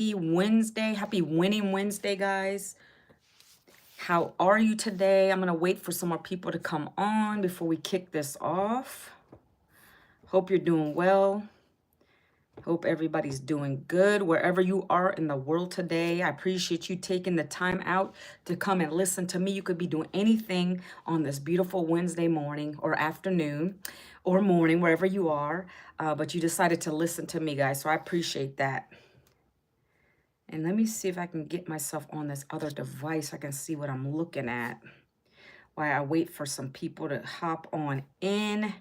Wednesday. Happy Winning Wednesday, guys. How are you today? I'm going to wait for some more people to come on before we kick this off. Hope you're doing well. Hope everybody's doing good wherever you are in the world today. I appreciate you taking the time out to come and listen to me. You could be doing anything on this beautiful Wednesday morning or afternoon or morning, wherever you are, but you decided to listen to me, guys, so I appreciate that. And let me see if I can get myself on this other device. I can see what I'm looking at while I wait for some people to hop on in.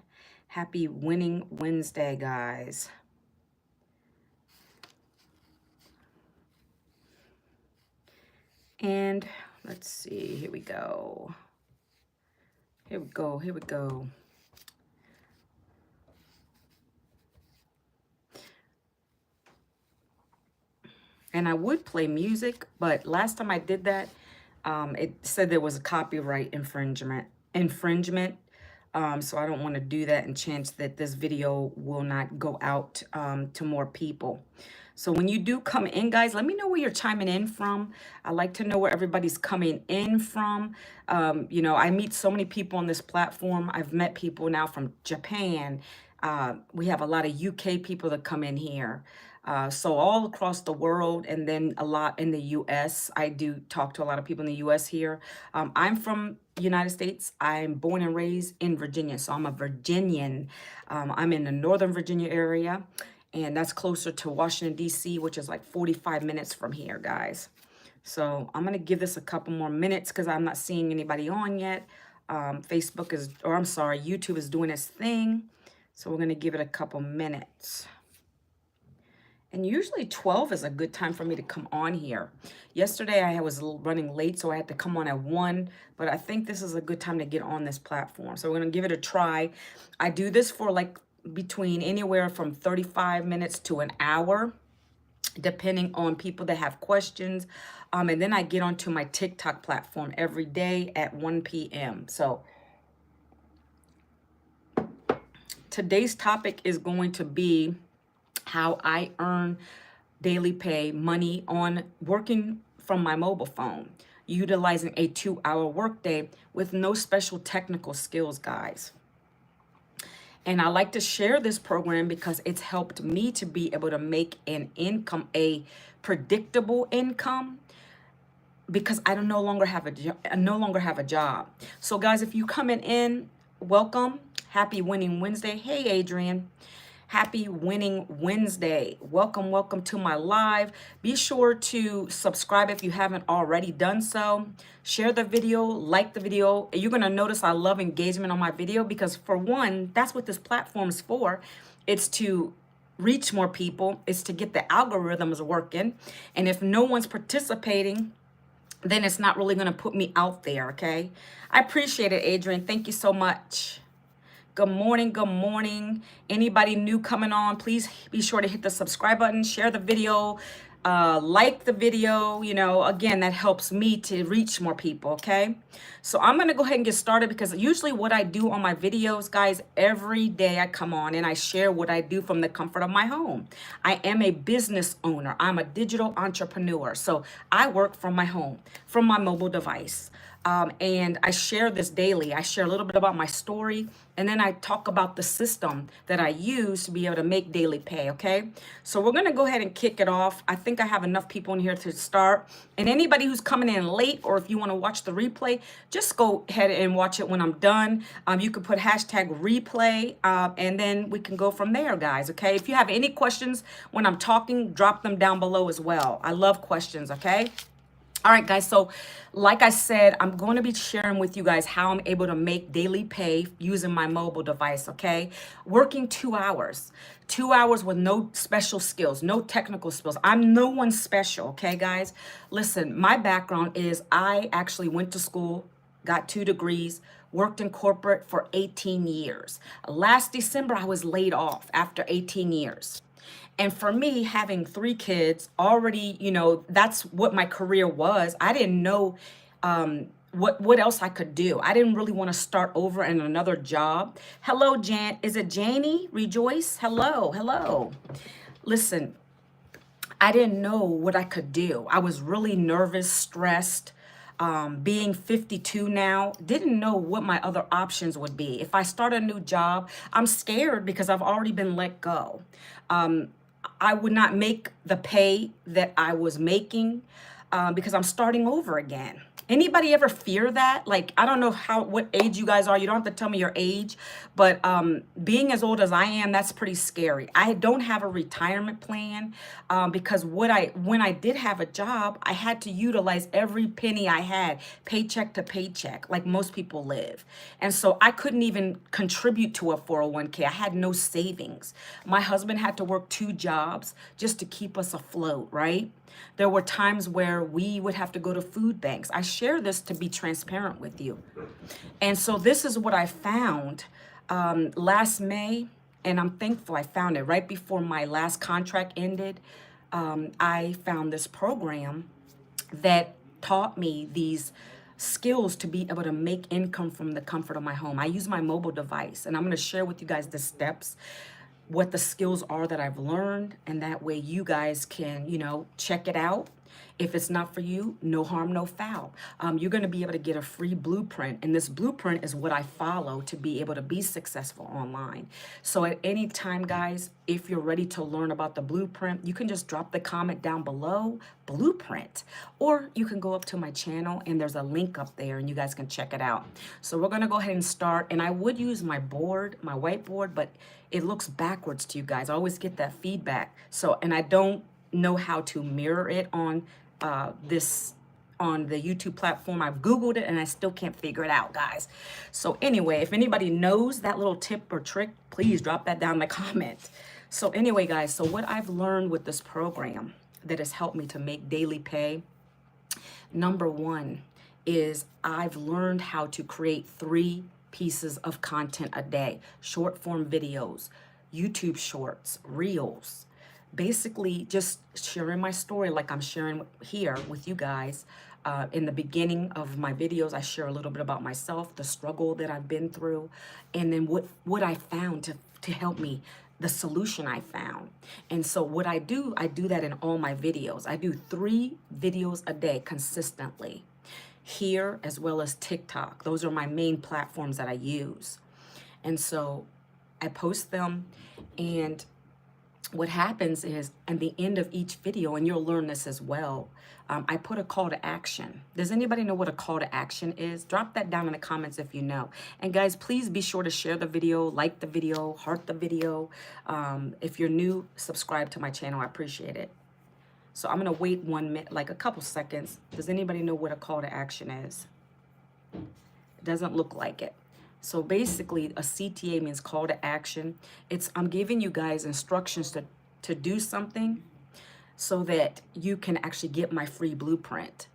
Happy Winning Wednesday, guys. And let's see, here we go. Here we go, here we go. And I would play music, but last time I did that, it said there was a copyright infringement. So I don't want to do that and chance that this video will not go out to more people. So when you do come in, guys, let me know where you're chiming in from. I like to know where everybody's coming in from. You know, I meet so many people on this platform. I've met people now from Japan. We have a lot of UK people that come in here. So all across the world, and then a lot in the US. I do talk to a lot of people in the US here. I'm from the United States. I'm born and raised in Virginia, so I'm a Virginian. I'm in the Northern Virginia area, and that's closer to Washington, D.C., which is like 45 minutes from here, guys. So I'm going to give this a couple more minutes because I'm not seeing anybody on yet. YouTube is doing its thing. So we're going to give it a couple minutes. And usually 12 is a good time for me to come on here. Yesterday I was running late, so I had to come on at 1, but I think this is a good time to get on this platform. So we're going to give it a try. I do this for like between anywhere from 35 minutes to an hour, depending on people that have questions. And then I get onto my TikTok platform every day at 1 p.m. So today's topic is going to be how I earn daily pay money on working from my mobile phone, utilizing a 2-hour workday with no special technical skills, guys. And I like to share this program because it's helped me to be able to make an income, a predictable income, because I no longer have a job. So guys, if you coming in, welcome. Happy Winning Wednesday. Hey, Adrian. Happy Winning Wednesday. Welcome, welcome to my live. Be sure to subscribe if you haven't already done so. Share the video, like the video. You're gonna notice I love engagement on my video because, for one, that's what this platform is for. It's to reach more people. It's to get the algorithms working. And if no one's participating, then it's not really gonna put me out there, okay? I appreciate it, Adrian. Thank you so much. Good morning, good morning. Anybody new coming on, please be sure to hit the subscribe button, share the video, like the video. You know, again, that helps me to reach more people, okay? So I'm gonna go ahead and get started because usually what I do on my videos, guys, every day I come on and I share what I do from the comfort of my home. I am a business owner. I'm a digital entrepreneur. So I work from my home, from my mobile device. And I share this daily. I share a little bit about my story, and then I talk about the system that I use to be able to make daily pay, okay? So we're gonna go ahead and kick it off. I think I have enough people in here to start. And anybody who's coming in late, or if you wanna watch the replay, just go ahead and watch it when I'm done. You can put hashtag replay, and then we can go from there, guys, okay? If you have any questions when I'm talking, drop them down below as well. I love questions, okay? All right, guys, so like I said, I'm going to be sharing with you guys how I'm able to make daily pay using my mobile device, okay? Working 2 hours. 2 hours with no special skills, no technical skills. I'm no one special, okay, guys? Listen, my background is I actually went to school, got 2 degrees, worked in corporate for 18 years. Last December, I was laid off after 18 years. And for me, having 3 kids already, you know, that's what my career was. I didn't know what else I could do. I didn't really want to start over in another job. Hello, Jan. Is it Janie? Rejoice? Hello, hello. Listen, I didn't know what I could do. I was really nervous, stressed. Being 52 now, didn't know what my other options would be. If I start a new job, I'm scared because I've already been let go. Um, I would not make the pay that I was making because I'm starting over again. Anybody ever fear that? Like, I don't know what age you guys are. You don't have to tell me your age, but being as old as I am, that's pretty scary. I don't have a retirement plan because when I did have a job, I had to utilize every penny I had, paycheck to paycheck, like most people live. And so I couldn't even contribute to a 401k. I had no savings. My husband had to work 2 jobs just to keep us afloat, right? There were times where we would have to go to food banks. I share this to be transparent with you. And so this is what I found last May, and I'm thankful I found it right before my last contract ended. I found this program that taught me these skills to be able to make income from the comfort of my home. I use my mobile device, and I'm going to share with you guys the steps, what the skills are that I've learned, and that way you guys can, check it out. If it's not for you, no harm, no foul. You're going to be able to get a free blueprint, and this blueprint is what I follow to be able to be successful online. So at any time, guys, if you're ready to learn about the blueprint, you can just drop the comment down below, blueprint, or you can go up to my channel and there's a link up there and you guys can check it out. So we're going to go ahead and start, and I would use my board, my whiteboard, but it looks backwards to you guys. I always get that feedback. So, and I don't know how to mirror it on on the YouTube platform. I've Googled it and I still can't figure it out, guys. So anyway, if anybody knows that little tip or trick, please drop that down in the comments. So anyway, guys, so what I've learned with this program that has helped me to make daily pay, number one is I've learned how to create 3 pieces of content a day: short form videos, YouTube shorts, reels. Basically just sharing my story like I'm sharing here with you guys. In the beginning of my videos, I share a little bit about myself, the struggle that I've been through, and then what I found to help me, the solution I found. And so what I do that in all my videos. I do 3 videos a day consistently, here as well as TikTok. Those are my main platforms that I use. And so I post them, and what happens is at the end of each video, and you'll learn this as well, I put a call to action. Does anybody know what a call to action is? Drop that down in the comments if you know. And guys, please be sure to share the video, like the video, heart the video. If you're new, subscribe to my channel. I appreciate it. So I'm gonna wait 1 minute, like a couple seconds. Does anybody know what a call to action is? It doesn't look like it. So basically, a CTA means call to action. I'm giving you guys instructions to do something so that you can actually get my free blueprint.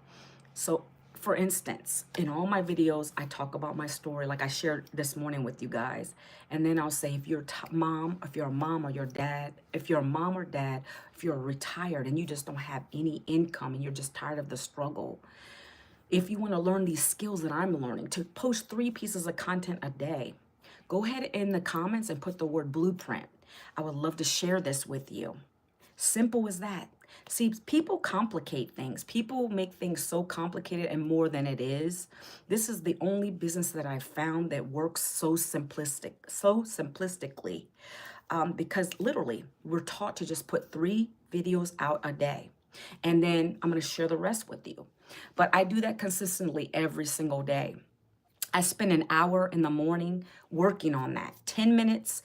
So for instance, in all my videos, I talk about my story like I shared this morning with you guys. And then I'll say, if you're a mom or your dad, if you're a mom or dad, if you're retired and you just don't have any income and you're just tired of the struggle, if you want to learn these skills that I'm learning, to post 3 pieces of content a day, go ahead in the comments and put the word blueprint. I would love to share this with you. Simple as that. See, people complicate things. People make things so complicated and more than it is. This is the only business that I've found that works so simplistically. Because literally, we're taught to just put 3 videos out a day. And then I'm going to share the rest with you. But I do that consistently every single day. I spend an hour in the morning working on that. 10 minutes.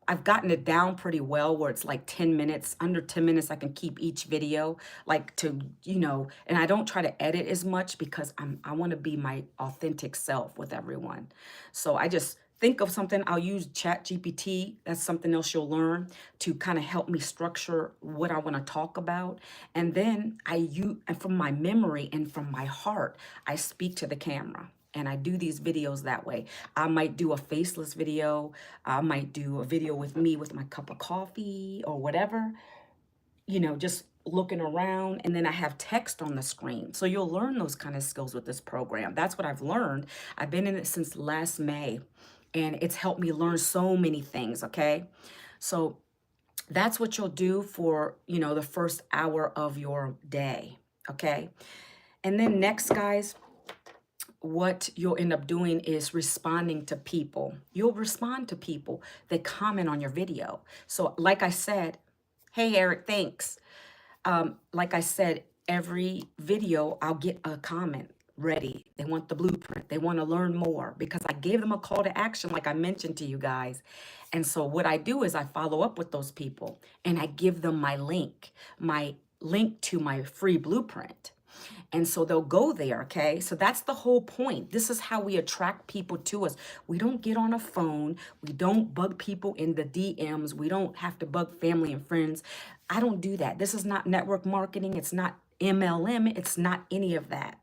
I've gotten it down pretty well where it's like 10 minutes. Under 10 minutes, I can keep each video, like to, and I don't try to edit as much because I want to be my authentic self with everyone. So I just think of something. I'll use ChatGPT. That's something else you'll learn to kind of help me structure what I want to talk about. And then and from my memory and from my heart, I speak to the camera. And I do these videos that way. I might do a faceless video. I might do a video with me with my cup of coffee or whatever, just looking around. And then I have text on the screen. So you'll learn those kind of skills with this program. That's what I've learned. I've been in it since last May. And it's helped me learn so many things, okay? So That's what you'll do for, the first hour of your day. Okay. And then next, guys, what you'll end up doing is responding to people. You'll respond to people that comment on your video. So like I said, hey, Eric, thanks. Like I said, every video I'll get a comment ready. They want the blueprint. They want to learn more because I gave them a call to action, like I mentioned to you guys. And so what I do is I follow up with those people and I give them my link to my free blueprint. And so they'll go there, okay? So that's the whole point. This is how we attract people to us. We don't get on a phone. We don't bug people in the DMs. We don't have to bug family and friends. I don't do that. This is not network marketing. It's not MLM. It's not any of that.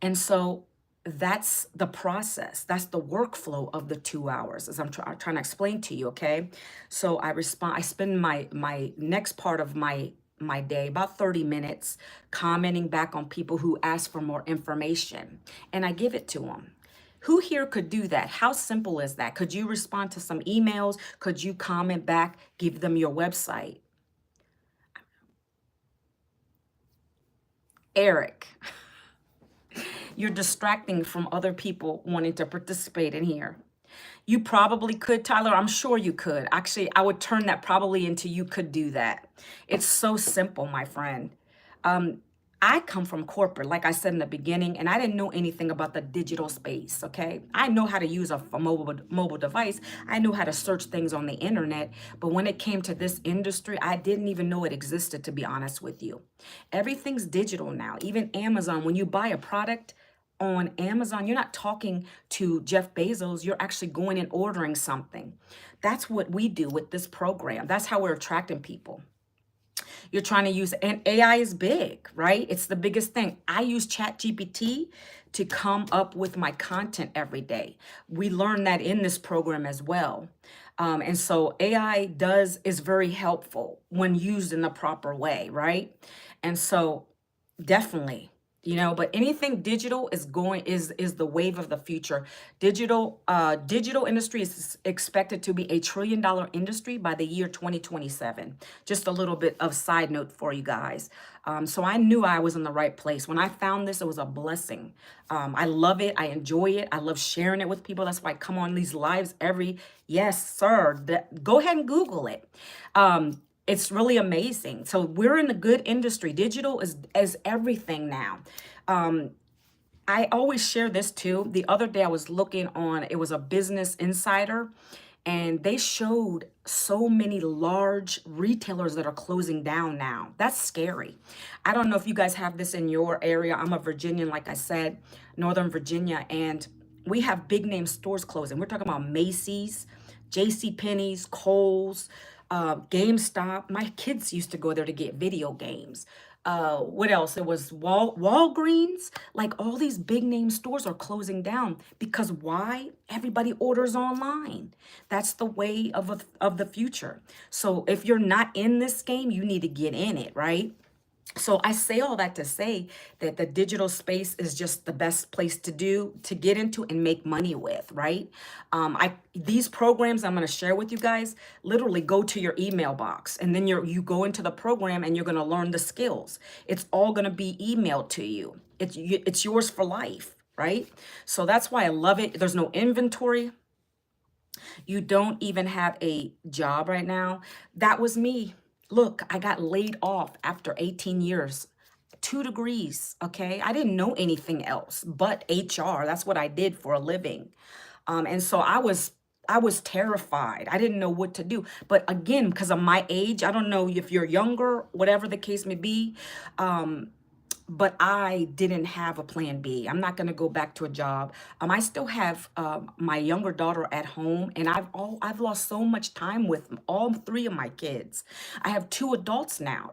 And so that's the process. That's the workflow of the 2 hours, as I'm trying to explain to you, okay? So I spend my next part of my day, about 30 minutes, commenting back on people who ask for more information, and I give it to them. Who here could do that? How simple is that? Could you respond to some emails? Could you comment back, give them your website? Eric, you're distracting from other people wanting to participate in here. You probably could, Tyler. I'm sure you could. Actually, I would turn that probably into you could do that. It's so simple, my friend. I come from corporate, like I said in the beginning, and I didn't know anything about the digital space, okay? I know how to use a mobile device. I knew how to search things on the internet, but when it came to this industry, I didn't even know it existed, to be honest with you. Everything's digital now. Even Amazon, when you buy a product, on Amazon, you're not talking to Jeff Bezos, you're actually going and ordering something. That's what we do with this program. That's how we're attracting people. You're trying to use, and AI is big, right? It's the biggest thing. I use ChatGPT to come up with my content every day. We learn that in this program as well. And so AI is very helpful when used in the proper way, right? And so definitely, but anything digital is the wave of the future. Digital industry is expected to be a $1 trillion industry by the year 2027. Just a little bit of side note for you guys. So I knew I was in the right place. When I found this, it was a blessing. I love it. I enjoy it. I love sharing it with people. That's why I come on these lives yes, sir. Go ahead and Google it. It's really amazing. So we're in the good industry. Digital is everything now. I always share this too. The other day I was looking it was a Business Insider, and they showed so many large retailers that are closing down now. That's scary. I don't know if you guys have this in your area. I'm a Virginian, like I said, Northern Virginia, and we have big name stores closing. We're talking about Macy's, JCPenney's, Kohl's, GameStop. My kids used to go there to get video games. What else? It was Walgreens. Like all these big name stores are closing down because why? Everybody orders online. That's the way of the future. So if you're not in this game, you need to get in it, right? So I say all that to say that the digital space is just the best place to get into and make money with, right? These programs I'm going to share with you guys literally go to your email box, and then you go into the program and you're going to learn the skills. It's all going to be emailed to you. It's yours for life, right? So that's why I love it. There's no inventory. You don't even have a job right now. That was me. Look, I got laid off after 18 years, 2 degrees, okay? I didn't know anything else but HR. That's what I did for a living. And so I was terrified. I didn't know what to do. But again, because of my age, I don't know if you're younger, whatever the case may be, but I didn't have a plan B. I'm not going to go back to a job. I still have my younger daughter at home, and I've lost so much time with all 3 of my kids. I have 2 adults now,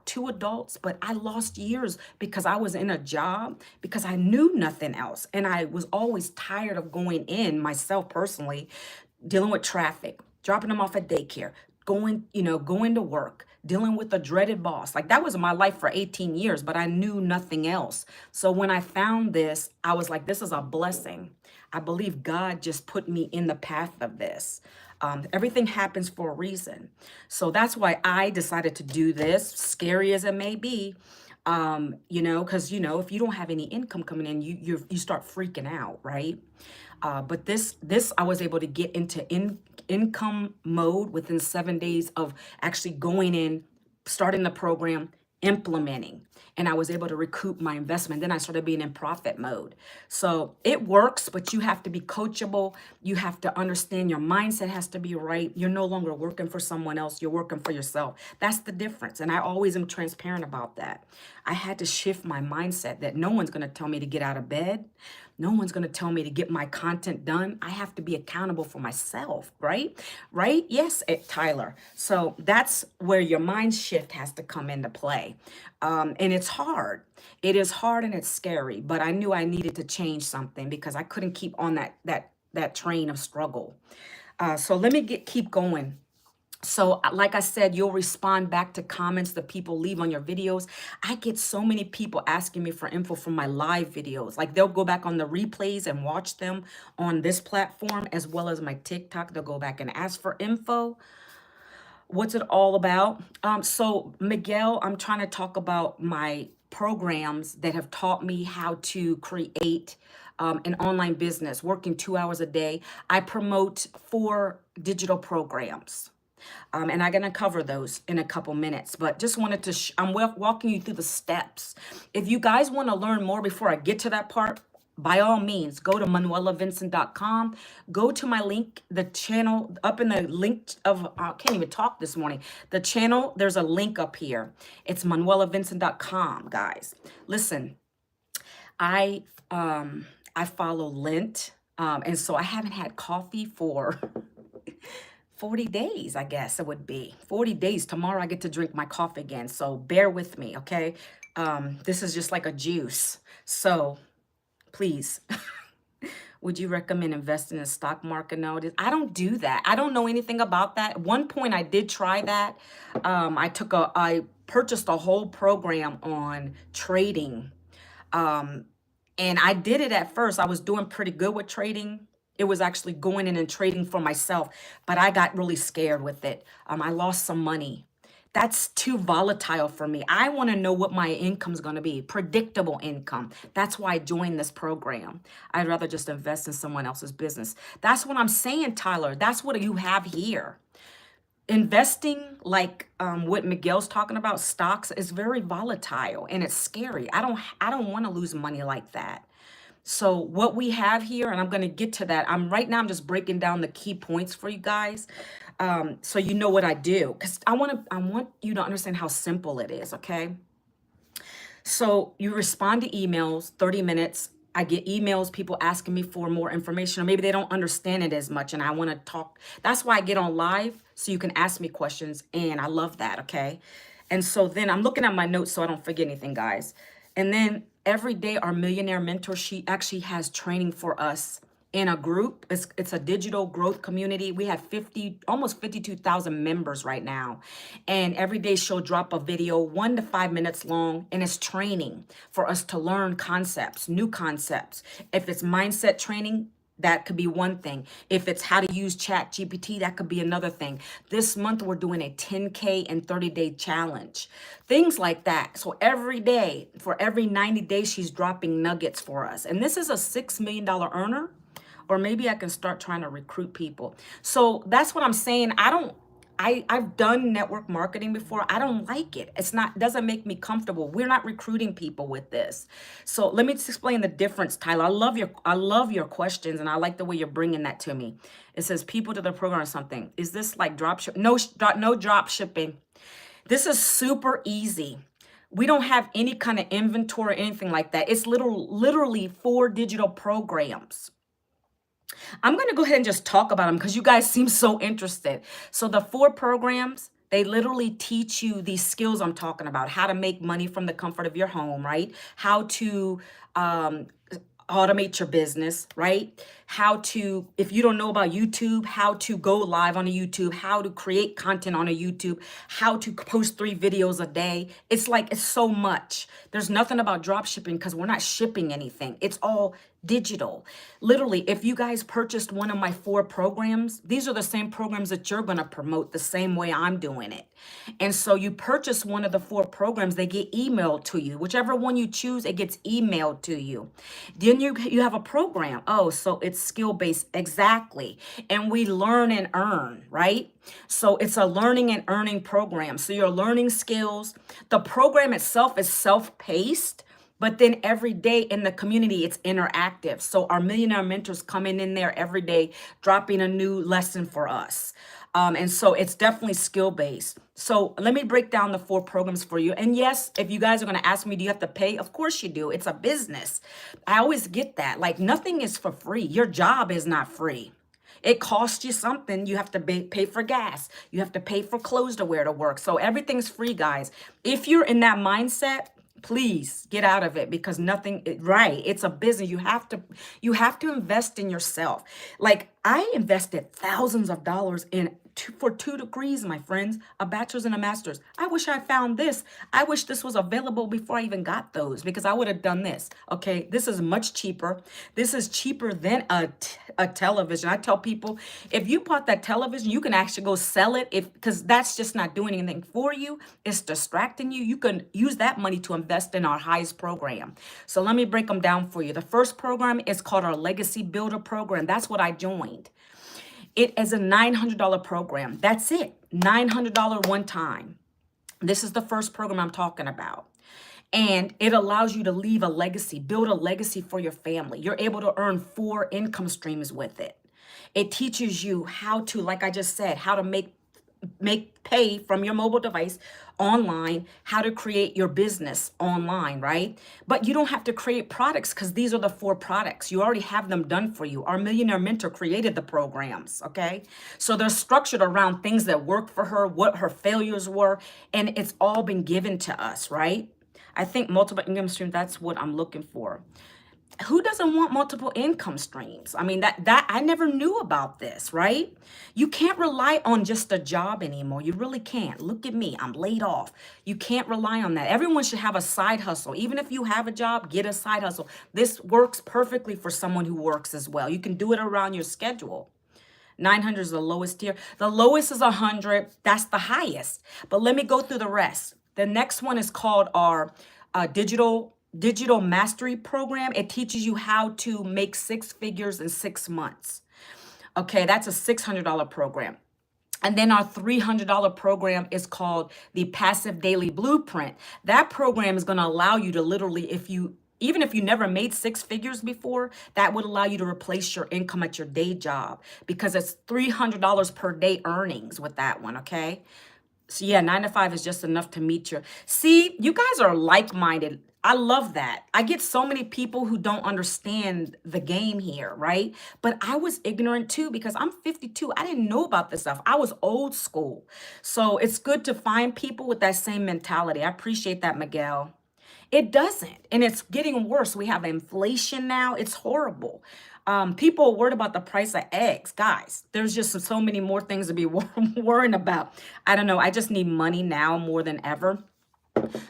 but I lost years because I was in a job because I knew nothing else, and I was always tired of going in myself personally, dealing with traffic, dropping them off at daycare, going to work, dealing with a dreaded boss. Like that was my life for 18 years, but I knew nothing else. So when I found this, I was like, this is a blessing. I believe God just put me in the path of this. Everything happens for a reason. So that's why I decided to do this, scary as it may be. Because if you don't have any income coming in, you start freaking out, right? But this I was able to get into income mode within 7 days of actually going in, starting the program, implementing, and I was able to recoup my investment. Then I started being in profit mode. So it works, but you have to be coachable. You have to understand your mindset has to be right. You're no longer working for someone else. You're working for yourself. That's the difference. And I always am transparent about that. I had to shift my mindset that no one's going to tell me to get out of bed. No one's going to tell me to get my content done. I have to be accountable for myself, right? Right? Yes, Tyler. So that's where your mind shift has to come into play. And it's hard. It is hard and it's scary, but I knew I needed to change something because I couldn't keep on that train of struggle. So let me keep going. So like I said, you'll respond back to comments that people leave on your videos. I get so many people asking me for info from my live videos. Like they'll go back on the replays and watch them on this platform as well as my TikTok. They'll go back and ask for info. What's it all about? So Miguel, I'm trying to talk about my programs that have taught me how to create an online business, working 2 hours a day. I promote 4 digital programs. And I'm going to cover those in a couple minutes, but just wanted to, I'm walking you through the steps. If you guys want to learn more before I get to that part, by all means, go to manuelavincent.com. Go to my link, the channel up in the link of, I can't even talk this morning. The channel, there's a link up here. It's manuelavincent.com, guys. Listen, I follow Lent. And so I haven't had coffee for 40 days, I guess it would be. 40 days. Tomorrow I get to drink my coffee again. So bear with me, okay? This is just like a juice. So please, would you recommend investing in the stock market nowadays? I don't do that. I don't know anything about that. At one point I did try that. I purchased a whole program on trading. And I did it at first. I was doing pretty good with trading. It was actually going in and trading for myself, but I got really scared with it. I lost some money. That's too volatile for me. I want to know what my income's going to be, predictable income. That's why I joined this program. I'd rather just invest in someone else's business. That's what I'm saying, Tyler. That's what you have here. Investing, like what Miguel's talking about, stocks, is very volatile and it's scary. I don't want to lose money like that. So what we have here, and I'm going to get to that. Right now I'm just breaking down the key points for you guys. So you know what I do, because I want you to understand how simple it is, okay? So you respond to emails, 30 minutes. I get emails, people asking me for more information, or maybe they don't understand it as much and I want to talk. That's why I get on live, so you can ask me questions, and I love that, okay? And so then I'm looking at my notes so I don't forget anything, guys. And then every day, our millionaire mentor, she actually has training for us in a group. It's a digital growth community. We have almost 52,000 members right now. And every day she'll drop a video, 1 to 5 minutes long, and it's training for us to learn concepts, new concepts. If it's mindset training, that could be one thing. If it's how to use Chat GPT, that could be another thing. This month, we're doing a 10K and 30-day challenge. Things like that. So every day, for every 90 days, she's dropping nuggets for us. And this is a $6 million earner, or maybe I can start trying to recruit people. So that's what I'm saying. I've done network marketing before. I don't like it. Doesn't make me comfortable. We're not recruiting people with this. So let me just explain the difference, Tyler. I love your questions, and I like the way you're bringing that to me. It says people to the program or something. Is this like drop ship? No drop shipping. This is super easy. We don't have any kind of inventory or anything like that. It's literally 4 digital programs. I'm going to go ahead and just talk about them because you guys seem so interested. So the 4 programs, they literally teach you these skills I'm talking about: how to make money from the comfort of your home, right? How to automate your business, right? How to, if you don't know about YouTube, how to go live on a YouTube, how to create content on a YouTube, how to post 3 videos a day. It's so much. There's nothing about drop shipping because we're not shipping anything. It's all digital. Literally, if you guys purchased one of my 4 programs, these are the same programs that you're going to promote the same way I'm doing it. And so you purchase one of the 4 programs, they get emailed to you. Whichever one you choose, it gets emailed to you. Then you have a program. Oh, so it's skill-based. Exactly. And we learn and earn, right? So it's a learning and earning program. So you're learning skills. The program itself is self-paced. But then every day in the community, it's interactive. So our millionaire mentors coming in there every day, dropping a new lesson for us. And so it's definitely skill based. So let me break down the 4 programs for you. And yes, if you guys are going to ask me, do you have to pay? Of course you do. It's a business. I always get that. Like nothing is for free. Your job is not free. It costs you something. You have to pay for gas. You have to pay for clothes to wear to work. So everything's free, guys. If you're in that mindset, please get out of it because right, it's a business. You have to invest in yourself. Like I invested thousands of dollars for 2 degrees, my friends, a bachelor's and a master's. I wish I found this. I wish this was available before I even got those because I would have done this. Okay, this is much cheaper. This is cheaper than a television. I tell people, if you bought that television, you can actually go sell it because that's just not doing anything for you. It's distracting you. You can use that money to invest in our highest program. So let me break them down for you. The first program is called our Legacy Builder program. That's what I joined. It is a $900 program. That's it. $900 one time. This is the first program I'm talking about. And it allows you to leave a legacy, build a legacy for your family. You're able to earn 4 income streams with it. It teaches you how to, like I just said, how to make pay from your mobile device online, how to create your business online, right? But you don't have to create products because these are the 4 products. You already have them done for you. Our millionaire mentor created the programs, okay? So they're structured around things that worked for her, what her failures were, and it's all been given to us, right? I think multiple income streams, that's what I'm looking for. Who doesn't want multiple income streams? I mean, that I never knew about this, right? You can't rely on just a job anymore. You really can't. Look at me. I'm laid off. You can't rely on that. Everyone should have a side hustle. Even if you have a job, get a side hustle. This works perfectly for someone who works as well. You can do it around your schedule. 900 is the lowest tier. The lowest is 100. That's the highest. But let me go through the rest. The next one is called our digital mastery program. It teaches you how to make 6 figures in 6 months. Okay, that's a $600 program. And then our $300 program is called the Passive Daily Blueprint. That program is going to allow you to literally, even if you never made 6 figures before, that would allow you to replace your income at your day job because it's $300 per day earnings with that one, okay? So yeah, 9 to 5 is just enough to meet see, you guys are like-minded. I love that. I get so many people who don't understand the game here, right? But I was ignorant too because I'm 52. I didn't know about this stuff. I was old school. So it's good to find people with that same mentality. I appreciate that, Miguel. It doesn't. And it's getting worse. We have inflation now. It's horrible. People are worried about the price of eggs. Guys, there's just so many more things to be worrying about. I don't know. I just need money now more than ever.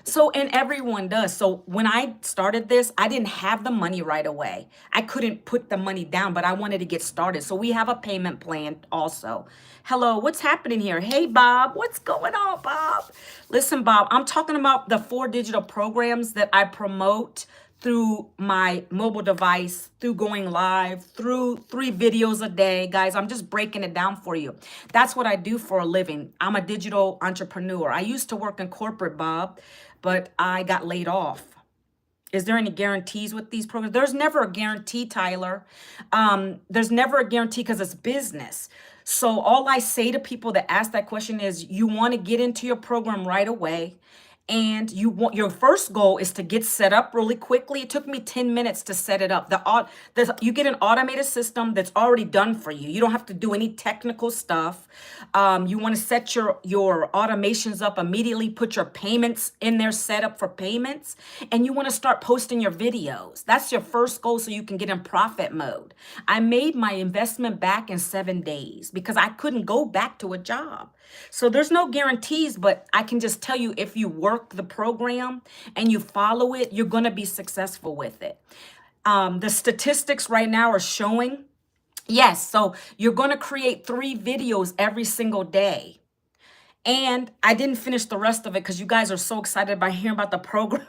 So, and everyone does. So when I started this, I didn't have the money right away. I couldn't put the money down, but I wanted to get started. So we have a payment plan also. Hello, what's happening here? Hey, Bob, what's going on, Bob? Listen, Bob, I'm talking about the 4 digital programs that I promote through my mobile device, through going live, through 3 videos a day. Guys, I'm just breaking it down for you. That's what I do for a living. I'm a digital entrepreneur. I used to work in corporate, Bob, but I got laid off. Is there any guarantees with these programs? There's never a guarantee, Tyler. There's never a guarantee because it's business. So all I say to people that ask that question is you want to get into your program right away. And your first goal is to get set up really quickly. It took me 10 minutes to set it up. You get an automated system that's already done for you. You don't have to do any technical stuff. You want to set your automations up immediately, put your payments in there, set up for payments, and you want to start posting your videos. That's your first goal so you can get in profit mode. I made my investment back in 7 days because I couldn't go back to a job. So there's no guarantees, but I can just tell you if you work the program and you follow it, you're going to be successful with it. The statistics right now are showing, yes, so you're going to create 3 videos every single day. And I didn't finish the rest of it because you guys are so excited by hearing about the programs.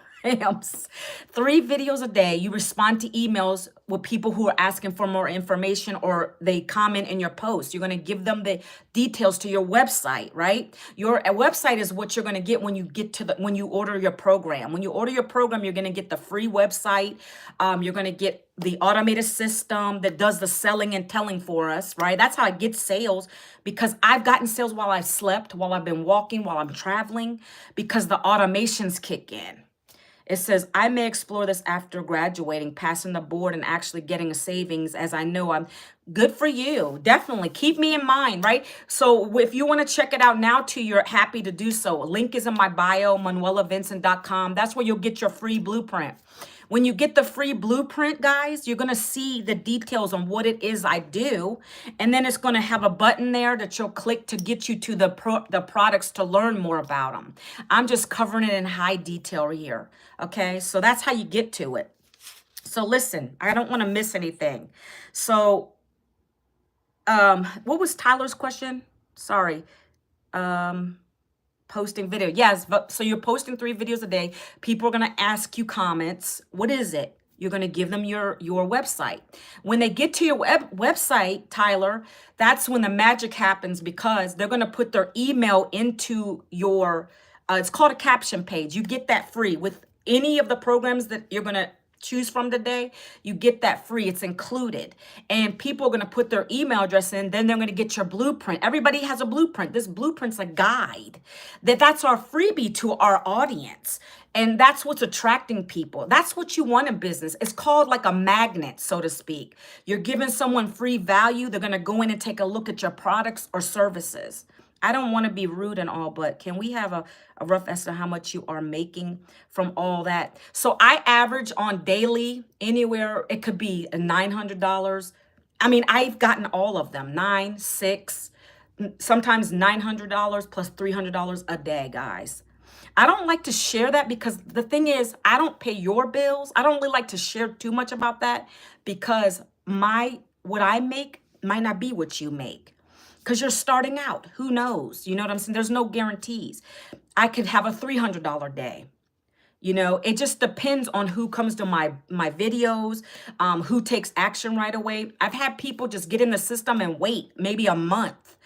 3 videos a day. You respond to emails with people who are asking for more information, or they comment in your post. You're going to give them the details to your website, right? Your website is what you're going to get when you get to when you order your program. When you order your program, you're going to get the free website. You're going to get the automated system that does the selling and telling for us, right? That's how I get sales, because I've gotten sales while I've slept, while I've been walking, while I'm traveling, because the automations kick in. It says, I may explore this after graduating, passing the board, and actually getting a savings, as I know I'm good for you. Definitely keep me in mind, right? So if you want to check it out now too, you're happy to do so. A link is in my bio, manuelavincent.com. That's where you'll get your free blueprint. When you get the free blueprint, guys, you're going to see the details on what it is I do. And then it's going to have a button there that you'll click to get you to the products to learn more about them. I'm just covering it in high detail here. Okay, so that's how you get to it. So listen, I don't want to miss anything. So what was Tyler's question? Sorry. Posting video. Yes, but so you're posting 3 videos a day. People are going to ask you comments. What is it? You're going to give them your website. When they get to your website, Tyler, that's when the magic happens, because they're going to put their email into your, it's called a caption page. You get that free with any of the programs that you're going to choose from today. You get that free. It's included. And people are going to put their email address in. Then they're going to get your blueprint. Everybody has a blueprint. This blueprint's a guide. That's our freebie to our audience. And that's what's attracting people. That's what you want in business. It's called like a magnet, so to speak. You're giving someone free value. They're going to go in and take a look at your products or services. I don't want to be rude and all, but can we have a rough estimate of how much you are making from all that? So I average on daily anywhere. It could be $900. I mean, I've gotten all of them, 9, 6, sometimes $900 plus $300 a day, guys. I don't like to share that, because the thing is, I don't pay your bills. I don't really like to share too much about that, because what I make might not be what you make. Because you're starting out. Who knows? You know what I'm saying? There's no guarantees. I could have a $300 day. You know, it just depends on who comes to my videos, who takes action right away. I've had people just get in the system and wait maybe a month.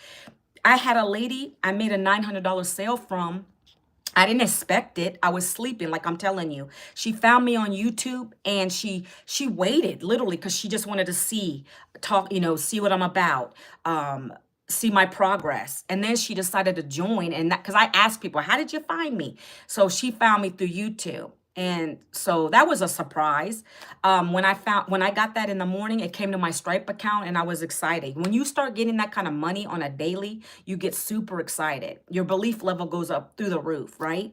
I had a lady I made a $900 sale from. I didn't expect it. I was sleeping, like I'm telling you. She found me on YouTube, and she waited literally because she just wanted to see what I'm about. See my progress. And then she decided to join, and that because I asked people, how did you find me? So she found me through YouTube. And so that was a surprise. When I got that in the morning, it came to my Stripe account, and I was excited. When you start getting that kind of money on a daily, you get super excited. Your belief level goes up through the roof, right?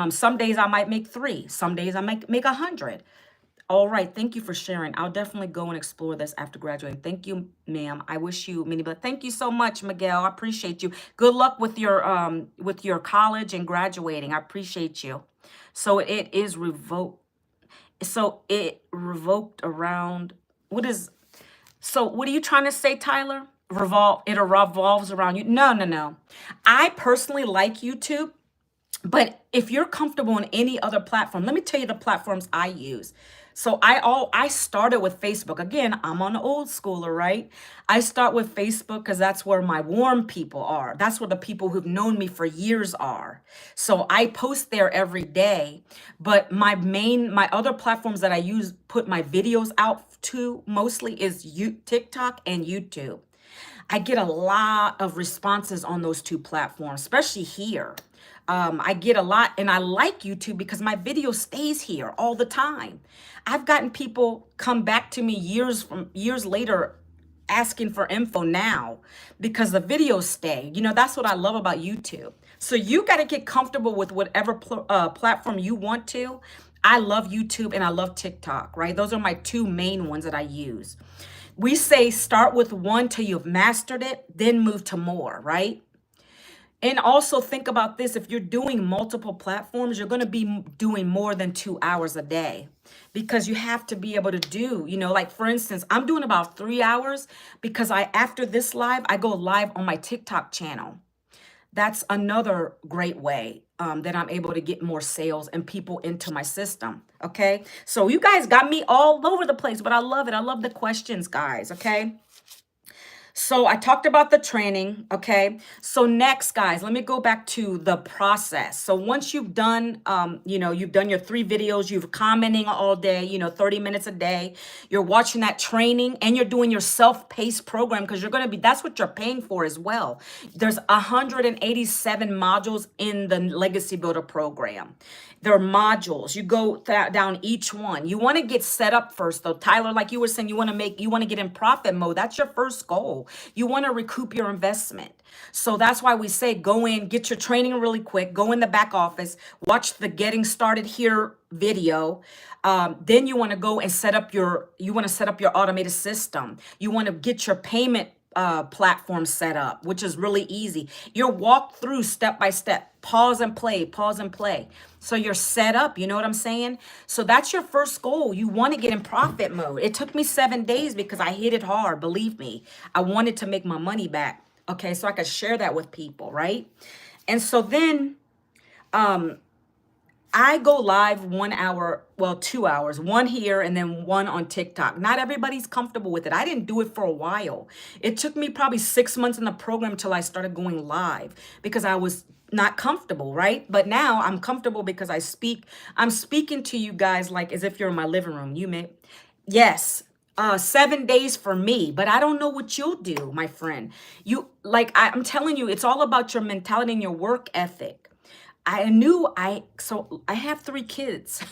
Some days I might make 3. Some days I make 100. All right. Thank you for sharing. I'll definitely go and explore this after graduating. Thank you, ma'am. I wish you many blessings. Thank you so much, Miguel. I appreciate you. Good luck with your college and graduating. I appreciate you. So it is revoked. So it revoked around. So what are you trying to say, Tyler? It revolves around you. No. I personally like YouTube. But if you're comfortable on any other platform, let me tell you the platforms I use. So I started with Facebook. Again, I'm on the old schooler, right? I start with Facebook because that's where my warm people are. That's where the people who've known me for years are. So I post there every day. But my other platforms that I use, put my videos out to mostly is TikTok and YouTube. I get a lot of responses on those 2 platforms, especially here. I get a lot, and I like YouTube because my video stays here all the time. I've gotten people come back to me years later asking for info now because the videos stay. You know, that's what I love about YouTube. So you got to get comfortable with whatever platform you want to. I love YouTube and I love TikTok, right? Those are my 2 main ones that I use. We say start with one till you've mastered it, then move to more, right? And also think about this. If you're doing multiple platforms, you're going to be doing more than 2 hours a day, because you have to be able to do, like for instance, I'm doing about 3 hours because after this live, I go live on my TikTok channel. That's another great way that I'm able to get more sales and people into my system. Okay. So you guys got me all over the place, but I love it. I love the questions, guys. Okay. So I talked about the training, okay? So next, guys, let me go back to the process. So once you've done, you've done your 3 videos, you've commenting all day, 30 minutes a day, you're watching that training and you're doing your self-paced program, because that's what you're paying for as well. There's 187 modules in the Legacy Builder program. There are modules. You go down each one. You want to get set up first, though. Tyler, like you were saying, you want to get in profit mode. That's your first goal. You want to recoup your investment. So that's why we say go in, get your training really quick, go in the back office, watch the Getting Started Here video. Then you want to go and set up your automated system. You want to get your payment platform set up, which is really easy. You're walk through step by step, pause and play, pause and play. So you're set up, you know what I'm saying? So that's your first goal. You want to get in profit mode. It took me 7 days because I hit it hard. Believe me, I wanted to make my money back. Okay. So I could share that with people. Right. And so then, I go live 1 hour, 2 hours, one here and then one on TikTok. Not everybody's comfortable with it. I didn't do it for a while. It took me probably 6 months in the program till I started going live, because I was not comfortable, right? But now I'm comfortable because I'm speaking to you guys like as if you're in my living room. Yes. 7 days for me, but I don't know what you'll do, my friend. I'm telling you, it's all about your mentality and your work ethic. So I have 3 kids.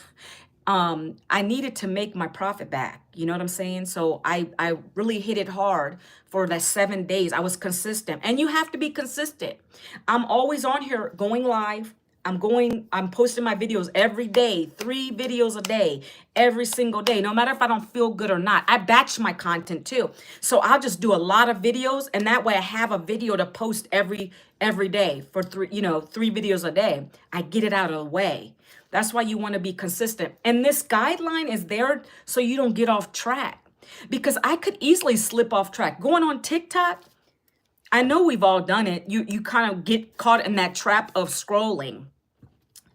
I needed to make my profit back. You know what I'm saying? So I really hit it hard for that 7 days. I was consistent, and you have to be consistent. I'm always on here going live. I'm posting my videos every day, 3 videos a day, every single day, no matter if I don't feel good or not. I batch my content too. So I'll just do a lot of videos, and that way I have a video to post every day for 3 videos a day. I get it out of the way. That's why you want to be consistent. And this guideline is there so you don't get off track, because I could easily slip off track. Going on TikTok, I know we've all done it. You kind of get caught in that trap of scrolling.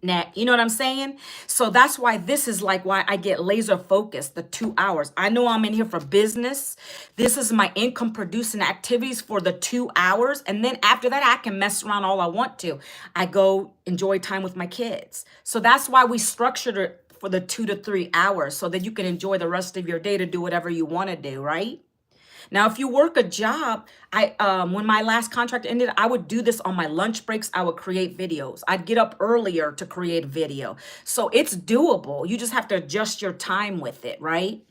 Now, you know what I'm saying? So that's why this is like why I get laser focused, the 2 hours. I know I'm in here for business. This is my income producing activities for the 2 hours. And then after that, I can mess around all I want to. I go enjoy time with my kids. So that's why we structured it for the 2 to 3 hours, so that you can enjoy the rest of your day to do whatever you want to do, right? Now, if you work a job, when my last contract ended, I would do this on my lunch breaks. I would create videos. I'd get up earlier to create video. So it's doable. You just have to adjust your time with it, right?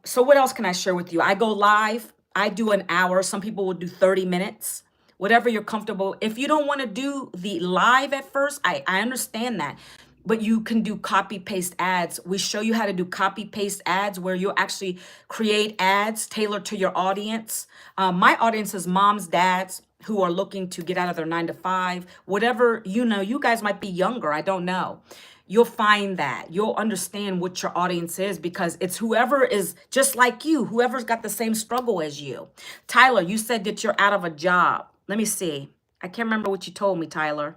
So what else can I share with you? I go live. I do an hour. Some people will do 30 minutes. Whatever you're comfortable. If you don't want to do the live at first, I understand that. But you can do copy paste ads. We show you how to do copy paste ads, where you'll actually create ads tailored to your audience. My audience is moms, dads who are looking to get out of their 9 to 5, whatever, you guys might be younger. I don't know. You'll find that you'll understand what your audience is, because it's whoever is just like you, whoever's got the same struggle as you. Tyler, you said that you're out of a job. Let me see. I can't remember what you told me, Tyler.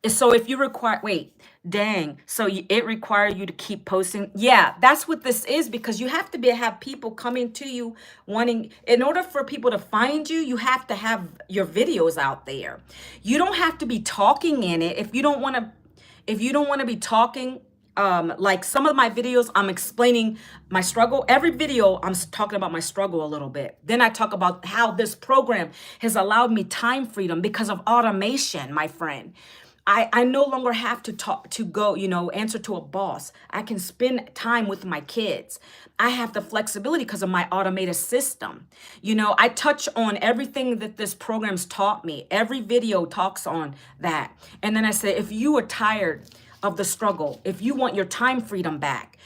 So if you require, so it required you to keep posting. Yeah, that's what this is, because you have to have people coming to you wanting, in order for people to find you, you have to have your videos out there. You don't have to be talking in it. If you don't want to be talking, like some of my videos, I'm explaining my struggle. Every video, I'm talking about my struggle a little bit. Then I talk about how this program has allowed me time freedom because of automation, my friend. I no longer have to go, answer to a boss. I can spend time with my kids. I have the flexibility because of my automated system. I touch on everything that this program's taught me. Every video talks on that. And then I say, if you are tired of the struggle, if you want your time freedom back,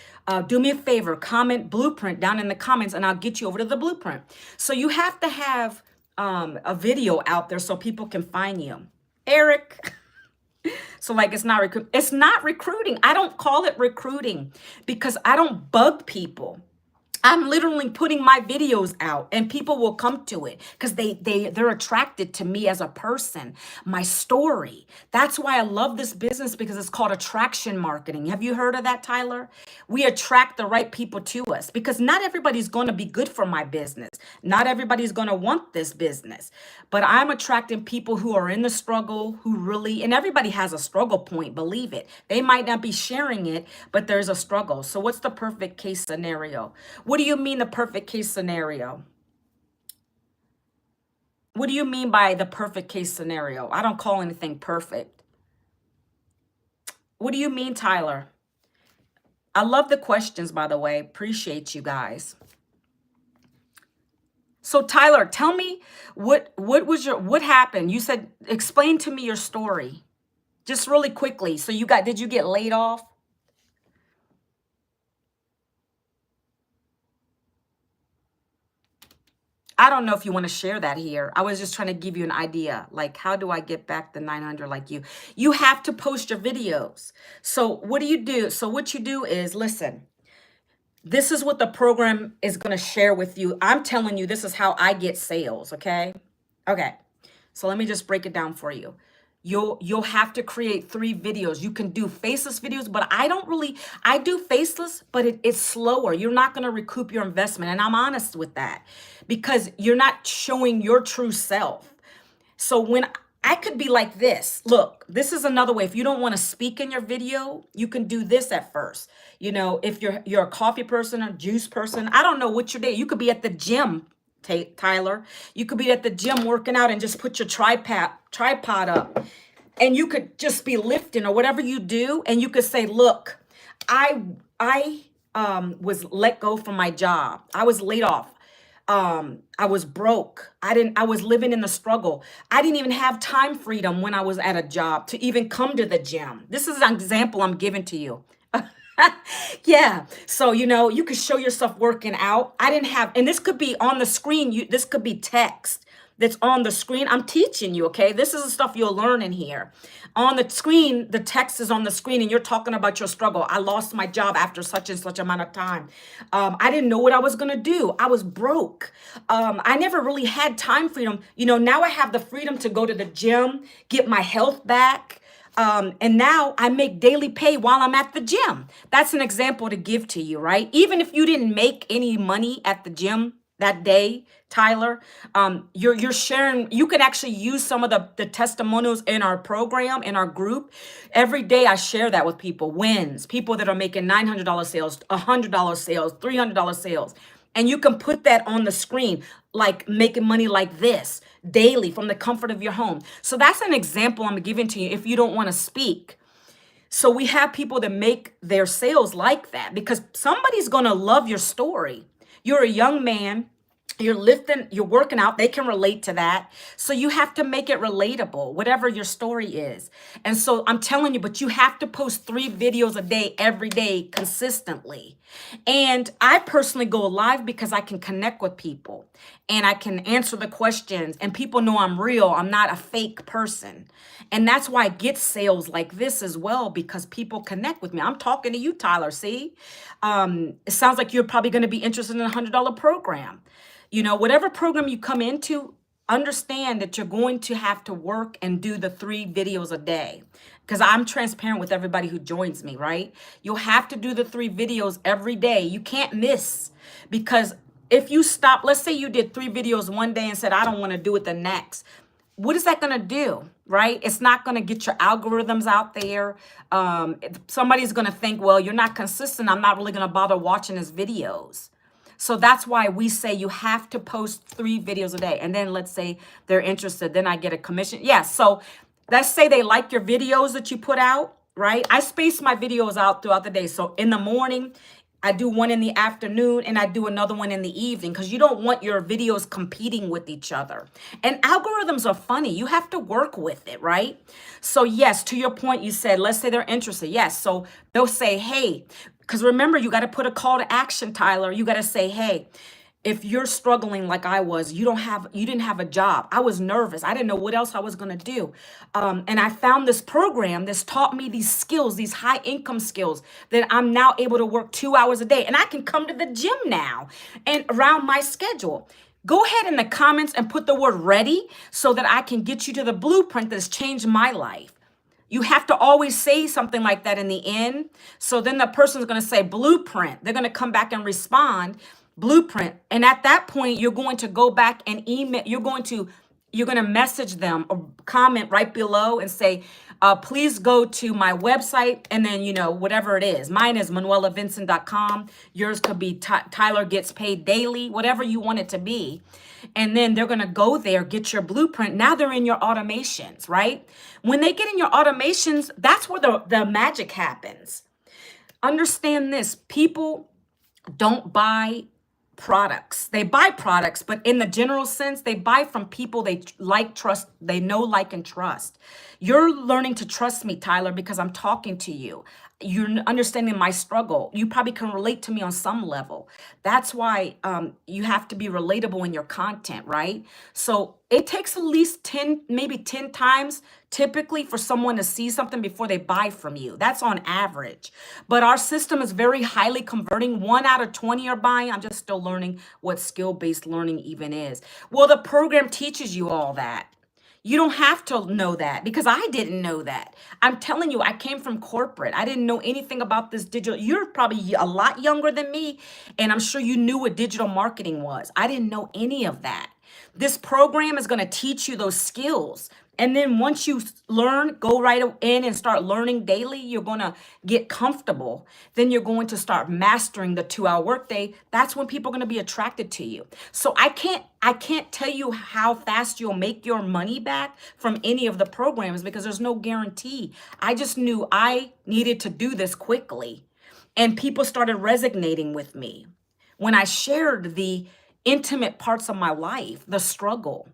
do me a favor, comment blueprint down in the comments, and I'll get you over to the blueprint. So you have to have a video out there so people can find you. Eric. So like it's not recruiting. I don't call it recruiting because I don't bug people. I'm literally putting my videos out and people will come to it because they're attracted to me as a person, my story. That's why I love this business, because it's called attraction marketing. Have you heard of that, Tyler? We attract the right people to us because not everybody's going to be good for my business. Not everybody's going to want this business, but I'm attracting people who are in the struggle, who really, and everybody has a struggle point, believe it. They might not be sharing it, but there's a struggle. So what's the perfect case scenario? What do you mean the perfect case scenario? What do you mean by the perfect case scenario? I don't call anything perfect. What do you mean, Tyler? I love the questions, by the way. Appreciate you guys. So Tyler, tell me what happened? You said, explain to me your story. Just really quickly. So did you get laid off? I don't know if you want to share that here. I was just trying to give you an idea. Like, how do I get back the 900 like you? You have to post your videos. So what do you do? So what you do is, listen, this is what the program is going to share with you. I'm telling you, this is how I get sales. Okay. Okay. So let me just break it down for you. You'll have to create 3 videos. You can do faceless videos, but I do faceless, but it's slower. You're not going to recoup your investment. And I'm honest with that because you're not showing your true self. So when I could be like this, look, this is another way. If you don't want to speak in your video, you can do this at first. You know, if you're a coffee person, a juice person, I don't know what your day. You could be at the gym, Tyler. You could be at the gym working out and just put your tripod up, and you could just be lifting or whatever you do, and you could say, look, I was let go from my job. I was laid off. I was broke. I was living in the struggle. I didn't even have time freedom when I was at a job to even come to the gym. This is an example I'm giving to you. Yeah. So, you could show yourself working out. I didn't have, and this could be on the screen. This could be text that's on the screen. I'm teaching you, okay? This is the stuff you'll learn in here. On the screen, the text is on the screen and you're talking about your struggle. I lost my job after such and such amount of time. I didn't know what I was going to do. I was broke. I never really had time freedom. Now I have the freedom to go to the gym, get my health back. And now I make daily pay while I'm at the gym. That's an example to give to you, right? Even if you didn't make any money at the gym that day, Tyler, you're sharing. You can actually use some of the testimonials in our program, in our group. Every day I share that with people, wins, people that are making $900 sales, $100 sales, $300 sales. And you can put that on the screen, like making money like this daily from the comfort of your home. So that's an example I'm giving to you if you don't want to speak. So we have people that make their sales like that because somebody's going to love your story. You're a young man. You're lifting, you're working out. They can relate to that. So you have to make it relatable, whatever your story is. And so I'm telling you, but you have to post 3 videos a day, every day, consistently. And I personally go live because I can connect with people and I can answer the questions and people know I'm real. I'm not a fake person. And that's why I get sales like this as well, because people connect with me. I'm talking to you, Tyler. See, it sounds like you're probably going to be interested in a $100 program. Whatever program you come into, understand that you're going to have to work and do the 3 videos a day because I'm transparent with everybody who joins me, right? You'll have to do the 3 videos every day. You can't miss because if you stop, let's say you did 3 videos one day and said, I don't want to do it the next. What is that going to do, right? It's not going to get your algorithms out there. Somebody's going to think, well, you're not consistent. I'm not really going to bother watching his videos. So that's why we say you have to post 3 videos a day. And then let's say they're interested. Then I get a commission. Yeah. So let's say they like your videos that you put out, right? I space my videos out throughout the day. So in the morning, I do one in the afternoon and I do another one in the evening because you don't want your videos competing with each other. And algorithms are funny. You have to work with it, right? So yes, to your point, you said, let's say they're interested. Yes. So they'll say, hey, because remember, you got to put a call to action, Tyler. You got to say, hey, If you're struggling like I was, you didn't have a job. I was nervous. I didn't know what else I was going to do. And I found this program that's taught me these skills, these high income skills that I'm now able to work 2 hours a day. And I can come to the gym now and around my schedule. Go ahead in the comments and put the word ready so that I can get you to the blueprint that's changed my life. You have to always say something like that in the end. So then the person's going to say blueprint. They're going to come back and respond blueprint. And at that point, you're going to go back and email. You're going to message them or comment right below and say, please go to my website, and then, whatever it is. Mine is manuelavincent.com. Yours could be Tyler Gets Paid Daily, whatever you want it to be. And then they're going to go there, get your blueprint. Now they're in your automations, right? When they get in your automations, that's where the magic happens. Understand this. People don't buy products. They buy products, but in the general sense, they buy from people they like, trust, they know, like, and trust. You're learning to trust me, Tyler, because I'm talking to you. You're understanding my struggle. You probably can relate to me on some level. That's why you have to be relatable in your content, right? So it takes at least 10, maybe 10 times typically for someone to see something before they buy from you. That's on average. But our system is very highly converting. 1 out of 20 are buying. I'm just still learning what skill-based learning even is. Well, the program teaches you all that. You don't have to know that because I didn't know that. I'm telling you, I came from corporate. I didn't know anything about this digital. You're probably a lot younger than me, and I'm sure you knew what digital marketing was. I didn't know any of that. This program is going to teach you those skills. And then once you learn, go right in and start learning daily, you're going to get comfortable. Then you're going to start mastering the 2-hour workday. That's when people are going to be attracted to you. So I can't tell you how fast you'll make your money back from any of the programs because there's no guarantee. I just knew I needed to do this quickly. And people started resonating with me when I shared the intimate parts of my life, the struggle.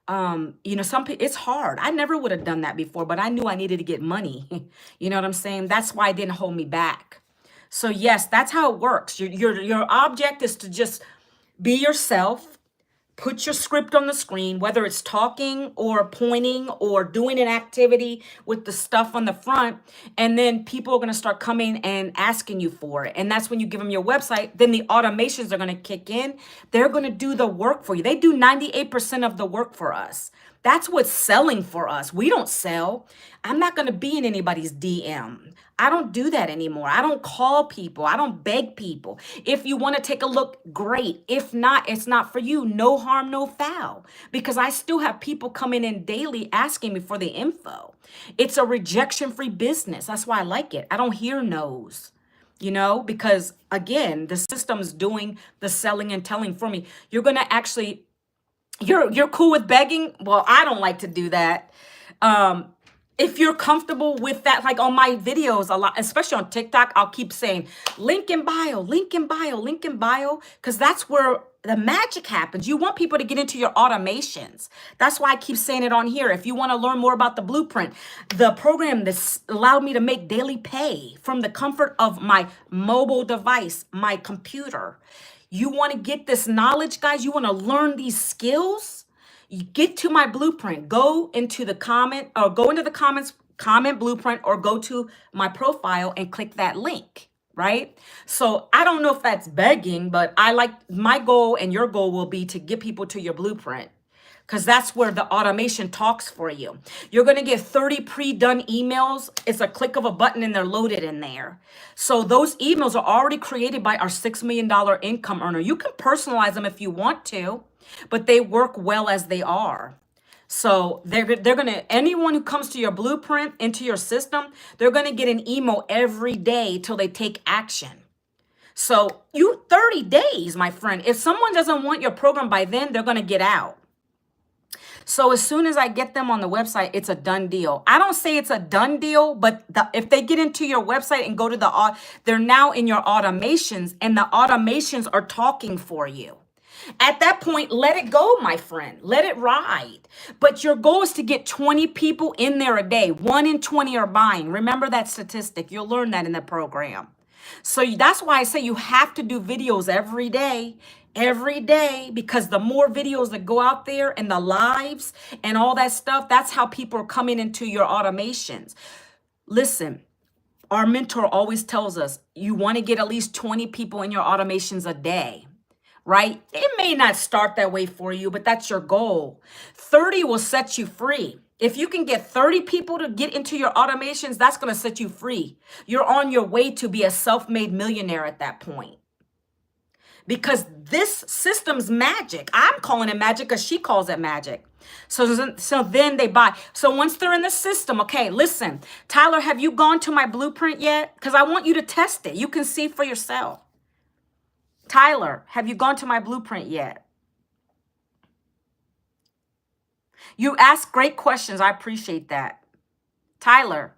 Some people, it's hard. I never would have done that before, but I knew I needed to get money. You know what I'm saying? That's why it didn't hold me back. So yes, that's how it works. Your object is to just be yourself. Put your script on the screen, whether it's talking or pointing or doing an activity with the stuff on the front. And then people are going to start coming and asking you for it. And that's when you give them your website. Then the automations are going to kick in. They're going to do the work for you. They do 98% of the work for us. That's what's selling for us. We don't sell. I'm not going to be in anybody's DM. I don't do that anymore. I don't call people. I don't beg people. If you want to take a look, great. If not, it's not for you. No harm, no foul. Because I still have people coming in daily asking me for the info. It's a rejection-free business. That's why I like it. I don't hear no's. Because again, the system's doing the selling and telling for me. You're going to actually, you're cool with begging? Well, I don't like to do that. If you're comfortable with that, like on my videos a lot, especially on TikTok, I'll keep saying link in bio, link in bio, link in bio, because that's where the magic happens. You want people to get into your automations. That's why I keep saying it on here. If you want to learn more about the blueprint, the program that's allowed me to make daily pay from the comfort of my mobile device, my computer. You want to get this knowledge, guys? You want to learn these skills? You get to my blueprint, go into the comments, comment blueprint, or go to my profile and click that link, right? So I don't know if that's begging, but my goal and your goal will be to get people to your blueprint because that's where the automation talks for you. You're going to get 30 pre-done emails. It's a click of a button and they're loaded in there. So those emails are already created by our $6 million income earner. You can personalize them if you want to, but they work well as they are. So they're going to, anyone who comes to your blueprint, into your system, they're going to get an email every day till they take action. So 30 days, my friend. If someone doesn't want your program by then, they're going to get out. So as soon as I get them on the website, it's a done deal. I don't say it's a done deal, but if they get into your website and go to they're now in your automations, and the automations are talking for you. At that point, let it go, my friend. Let it ride. But your goal is to get 20 people in there a day. 1 in 20 are buying. Remember that statistic. You'll learn that in the program. So that's why I say you have to do videos every day every day, because the more videos that go out there and the lives and all that stuff, that's how people are coming into your automations. Listen, our mentor always tells us you want to get at least 20 people in your automations a day, right? It may not start that way for you, but that's your goal. 30 will set you free. If you can get 30 people to get into your automations, that's going to set you free. You're on your way to be a self-made millionaire at that point. Because this system's magic. I'm calling it magic because she calls it magic. So then they buy. So once they're in the system, okay, listen, Tyler, have you gone to my blueprint yet? Because I want you to test it. You can see for yourself. Tyler, have you gone to my blueprint yet? You ask great questions. I appreciate that. Tyler.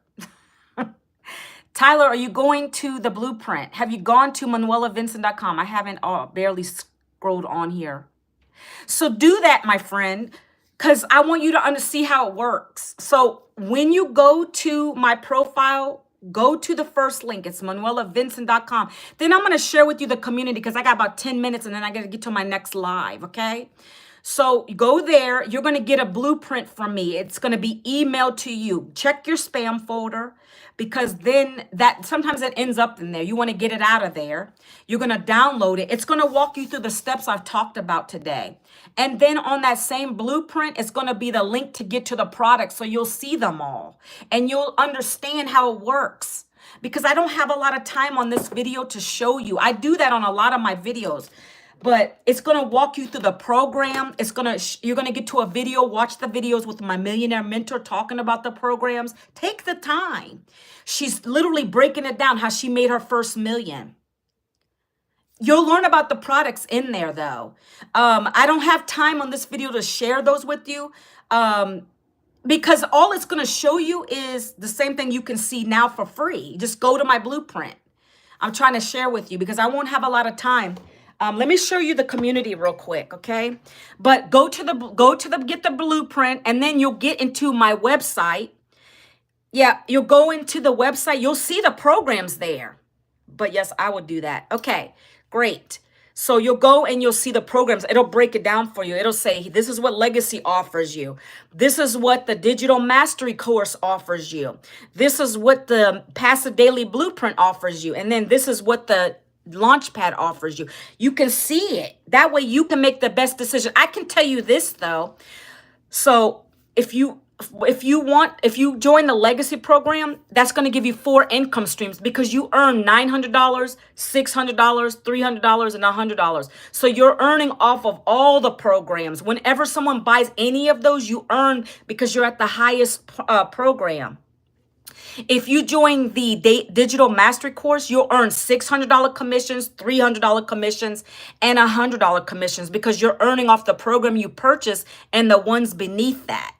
Tyler, are you going to the blueprint? Have you gone to ManuelaVincent.com? I haven't barely scrolled on here. So do that, my friend, because I want you to see how it works. So when you go to my profile, go to the first link. It's ManuelaVincent.com. Then I'm going to share with you the community because I got about 10 minutes and then I got to get to my next live, okay? So go there. You're going to get a blueprint from me. It's going to be emailed to you. Check your spam folder because then that sometimes it ends up in there. You want to get it out of there. You're going to download it. It's going to walk you through the steps I've talked about today. And then on that same blueprint, it's going to be the link to get to the product. So you'll see them all and you'll understand how it works. Because I don't have a lot of time on this video to show you. I do that on a lot of my videos. But it's going to walk you through the program. You're going to get to a video, watch the videos with my millionaire mentor talking about the programs. Take the time. She's literally breaking it down how she made her first million. You'll learn about the products in there though. I don't have time on this video to share those with you. Because all it's going to show you is the same thing you can see now for free. Just go to my blueprint. I'm trying to share with you because I won't have a lot of time. Let me show you the community real quick, okay? But get the blueprint, and then you'll get into my website. Yeah, you'll go into the website. You'll see the programs there. But yes, I would do that. Okay, great. So you'll go and you'll see the programs. It'll break it down for you. It'll say, this is what Legacy offers you. This is what the Digital Mastery course offers you. This is what the Passive Daily Blueprint offers you. And then this is what the Launchpad offers you. You can see it. That way you can make the best decision. I can tell you this though. So if you join the Legacy program, that's going to give you 4 income streams because you earn $900, $600, $300, and $100. So you're earning off of all the programs. Whenever someone buys any of those, you earn because you're at the highest program. If you join the Digital Mastery course, you'll earn $600 commissions, $300 commissions, and $100 commissions because you're earning off the program you purchase and the ones beneath that.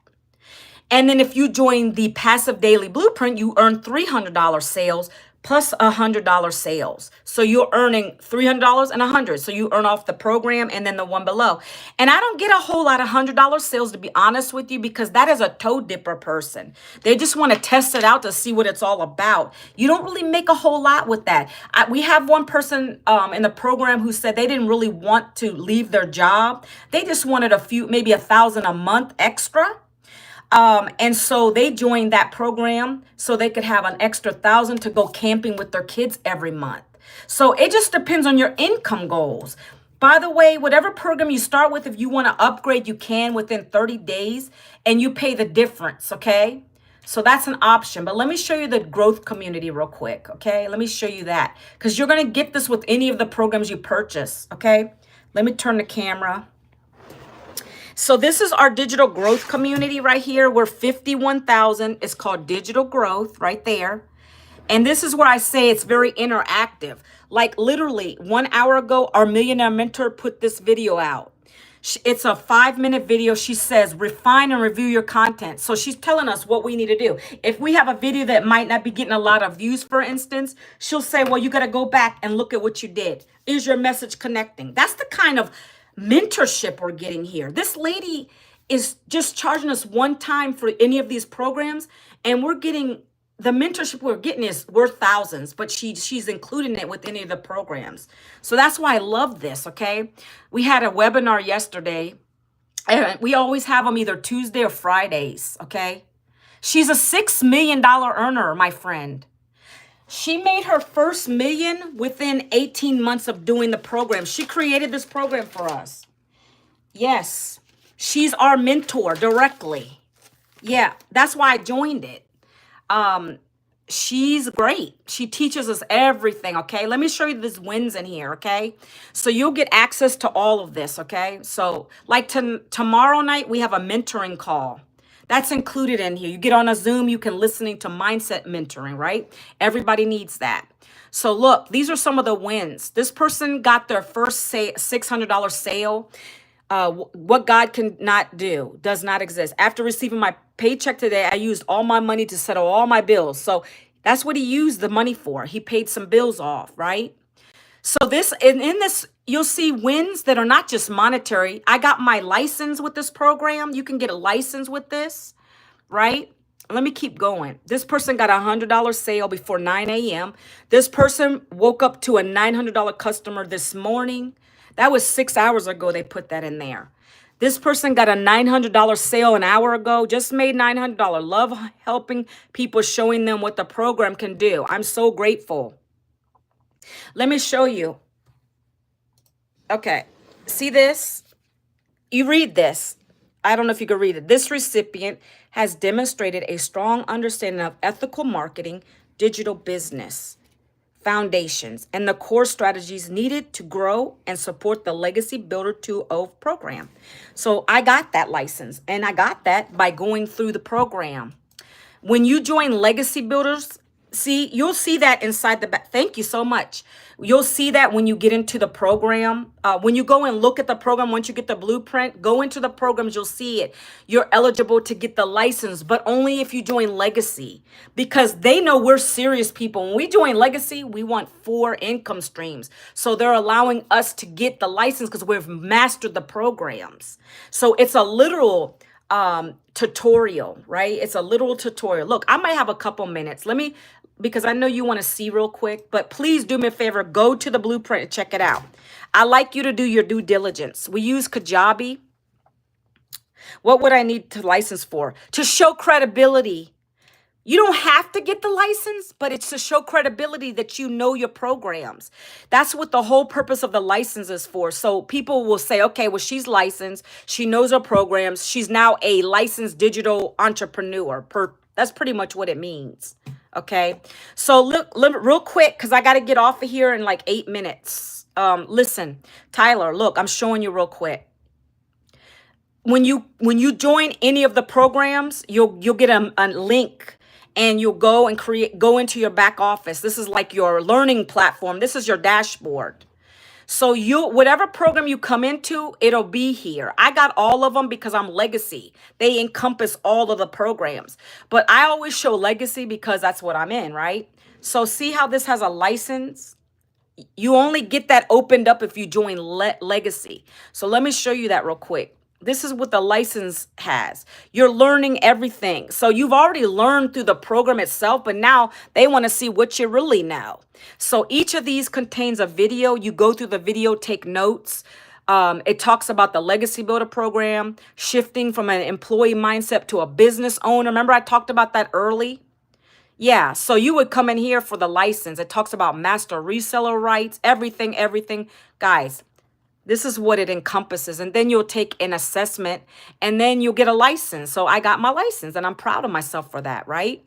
And then if you join the Passive Daily Blueprint, you earn $300 sales plus $100 sales. So you're earning $300 and $100. So you earn off the program and then the one below. And I don't get a whole lot of $100 sales, to be honest with you, because that is a toe dipper person. They just want to test it out to see what it's all about. You don't really make a whole lot with that. We have one person in the program who said they didn't really want to leave their job. They just wanted maybe $1,000 a month extra. And so they joined that program so they could have an extra $1,000 to go camping with their kids every month. So it just depends on your income goals. By the way, whatever program you start with, if you want to upgrade, you can within 30 days and you pay the difference. Okay. So that's an option. But let me show you the growth community real quick. Okay. Let me show you that because you're going to get this with any of the programs you purchase. Okay. Let me turn the camera. So this is our digital growth community right here. We're 51,000. It's called Digital Growth right there. And this is where I say it's very interactive. Like literally 1 hour ago, our millionaire mentor put this video out. It's a 5-minute video. She says, refine and review your content. So she's telling us what we need to do. If we have a video that might not be getting a lot of views, for instance, she'll say, well, you got to go back and look at what you did. Is your message connecting? That's the kind of mentorship we're getting here. This lady is just charging us one time for any of these programs, and we're getting the mentorship we're getting is worth thousands, but she's including it with any of the programs. So that's why I love this, okay? We had a webinar yesterday, and we always have them either Tuesday or Fridays, okay? She's a $6 million earner, my friend. She made her first million within 18 months of doing the program. She created this program for us. Yes, she's our mentor directly. Yeah, that's why I joined it. She's great. She teaches us everything, okay? Let me show you these wins in here, okay? So you'll get access to all of this, okay? So like tomorrow night, we have a mentoring call. That's included in here. You get on a Zoom, you can listening to mindset mentoring, right? Everybody needs that. So look, these are some of the wins. This person got their first $600 sale. What God cannot do does not exist. After receiving my paycheck today, I used all my money to settle all my bills. So that's what he used the money for. He paid some bills off, right? So this, and in this, you'll see wins that are not just monetary. I got my license with this program. You can get a license with this, right? Let me keep going. This person got a $100 sale before 9 a.m. This person woke up to a $900 customer this morning. That was 6 hours ago they put that in there. This person got a $900 sale an hour ago, just made $900. Love helping people, showing them what the program can do. I'm so grateful. Let me show you. Okay, see this? You read this. I don't know if you can read it. This recipient has demonstrated a strong understanding of ethical marketing, digital business foundations, and the core strategies needed to grow and support the Legacy Builder 2.0 program. So I got that license, and I got that by going through the program. When you join Legacy Builders, you'll see that inside the back. Thank you so much. You'll see that when you get into the program. When you go and look at the program, once you get the blueprint, go into the programs, you'll see it. You're eligible to get the license, but only if you join Legacy, because they know we're serious people. When we join Legacy, we want 4 income streams. So they're allowing us to get the license because we've mastered the programs. So it's a literal tutorial, right? It's a little tutorial. Look, I might have a couple minutes. Because I know you want to see real quick, but please do me a favor, go to the blueprint and check it out. I like you to do your due diligence. We use Kajabi. What would I need to license for? To show credibility. You don't have to get the license, but it's to show credibility that you know your programs. That's what the whole purpose of the license is for. So people will say, okay, well, she's licensed. She knows her programs. She's now a licensed digital entrepreneur. That's pretty much what it means. Okay. So look real quick, because I got to get off of here in like 8 minutes. Listen, Tyler, look, I'm showing you real quick. When you join any of the programs, you'll get a link. And you'll go into your back office. This is like your learning platform. This is your dashboard. So whatever program you come into, it'll be here. I got all of them because I'm Legacy. They encompass all of the programs. But I always show Legacy because that's what I'm in, right? So see how this has a license? You only get that opened up if you join Legacy. So let me show you that real quick. This is what the license has. You're learning everything. So you've already learned through the program itself, but now they want to see what you really know. So each of these contains a video. You go through the video, take notes. It talks about the Legacy Builder program, shifting from an employee mindset to a business owner. Remember I talked about that early? Yeah, so you would come in here for the license. It talks about master reseller rights, everything. Guys, this is what it encompasses. And then you'll take an assessment and then you'll get a license. So I got my license and I'm proud of myself for that, right?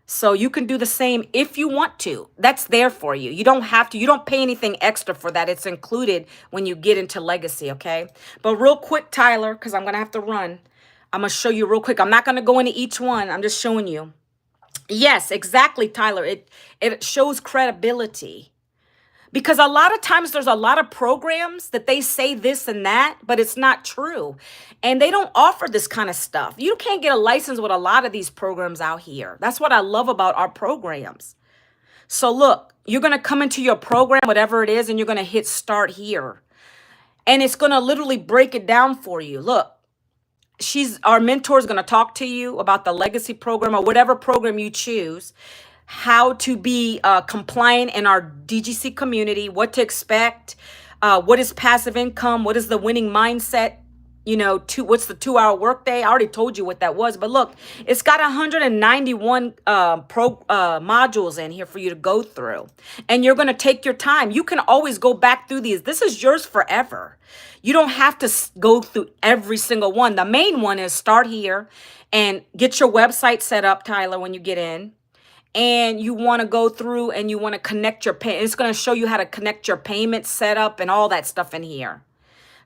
So you can do the same if you want to. That's there for you. You don't have to. You don't pay anything extra for that. It's included when you get into Legacy, okay? But real quick, Tyler, because I'm going to have to run. I'm going to show you real quick. I'm not going to go into each one. I'm just showing you. Yes, exactly, Tyler. It shows credibility. Because a lot of times there's a lot of programs that they say this and that, but it's not true. And they don't offer this kind of stuff. You can't get a license with a lot of these programs out here. That's what I love about our programs. So look, you're going to come into your program, whatever it is, and you're going to hit start here. And it's going to literally break it down for you. Look, our mentor is going to talk to you about the legacy program or whatever program you choose, how to be compliant in our DGC community, what to expect, what is passive income, what is the winning mindset, what's the 2-hour workday. I already told you what that was, but look, it's got 191 modules in here for you to go through, and you're going to take your time. You can always go back through these. This is yours forever. You don't have to go through every single one. The main one is start here and get your website set up, Tyler, when you get in. And you want to go through and you want to connect your pay. It's going to show you how to connect your payment setup and all that stuff in here.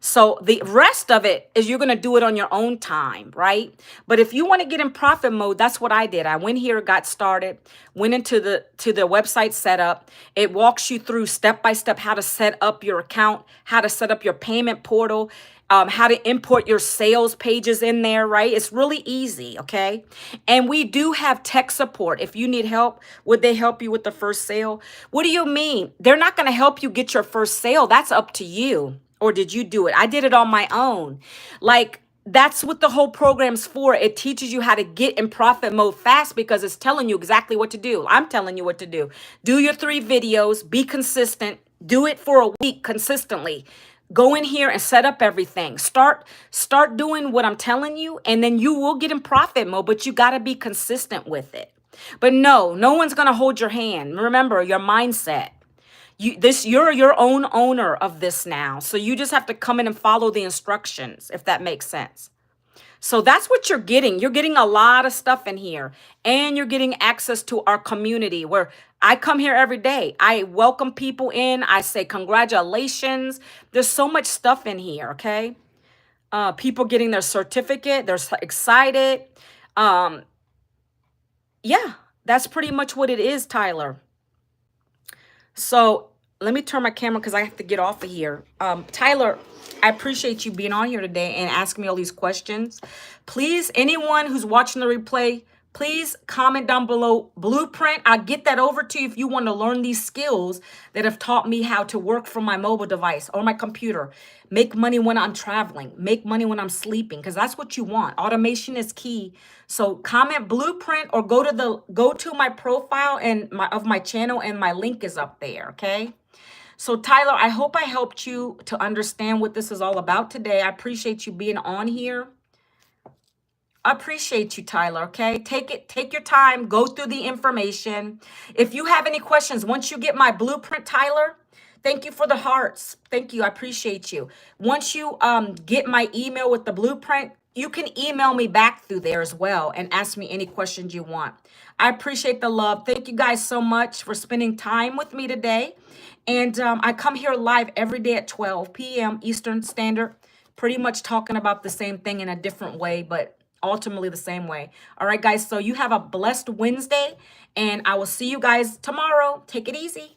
So the rest of it is you're going to do it on your own time, right? But if you want to get in profit mode, that's what I did. I went here, got started, went into the website setup. It walks you through step by step how to set up your account, how to set up your payment portal, how to import your sales pages in there, right? It's really easy, okay? And we do have tech support. If you need help, would they help you with the first sale? What do you mean? They're not going to help you get your first sale. That's up to you. Or did you do it? I did it on my own. Like, that's what the whole program's for. It teaches you how to get in profit mode fast because it's telling you exactly what to do. I'm telling you what to do. Do your 3 videos, be consistent, do it for a week consistently. Go in here and set up everything. Start doing what I'm telling you, and then you will get in profit mode, but you got to be consistent with it. But no one's going to hold your hand. Remember your mindset. You're your own owner of this now. So you just have to come in and follow the instructions, if that makes sense. So that's what you're getting. You're getting a lot of stuff in here, and you're getting access to our community where I come here every day. I welcome people in. I say congratulations. There's so much stuff in here, okay? People getting their certificate. They're so excited. Yeah, that's pretty much what it is, Tyler. So let me turn my camera because I have to get off of here. Tyler, I appreciate you being on here today and asking me all these questions. Please, anyone who's watching the replay, please comment down below blueprint. I'll get that over to you if you want to learn these skills that have taught me how to work from my mobile device or my computer. Make money when I'm traveling. Make money when I'm sleeping, because that's what you want. Automation is key. So comment blueprint or go to my profile and my channel, and my link is up there, okay? So Tyler, I hope I helped you to understand what this is all about today. I appreciate you being on here. I appreciate you, Tyler, okay? Take your time, go through the information. If you have any questions, once you get my blueprint, Tyler, thank you for the hearts. Thank you, I appreciate you. Once you get my email with the blueprint, you can email me back through there as well and ask me any questions you want. I appreciate the love. Thank you guys so much for spending time with me today. And I come here live every day at 12 p.m. Eastern Standard, pretty much talking about the same thing in a different way, but ultimately the same way. All right, guys, so you have a blessed Wednesday, and I will see you guys tomorrow. Take it easy.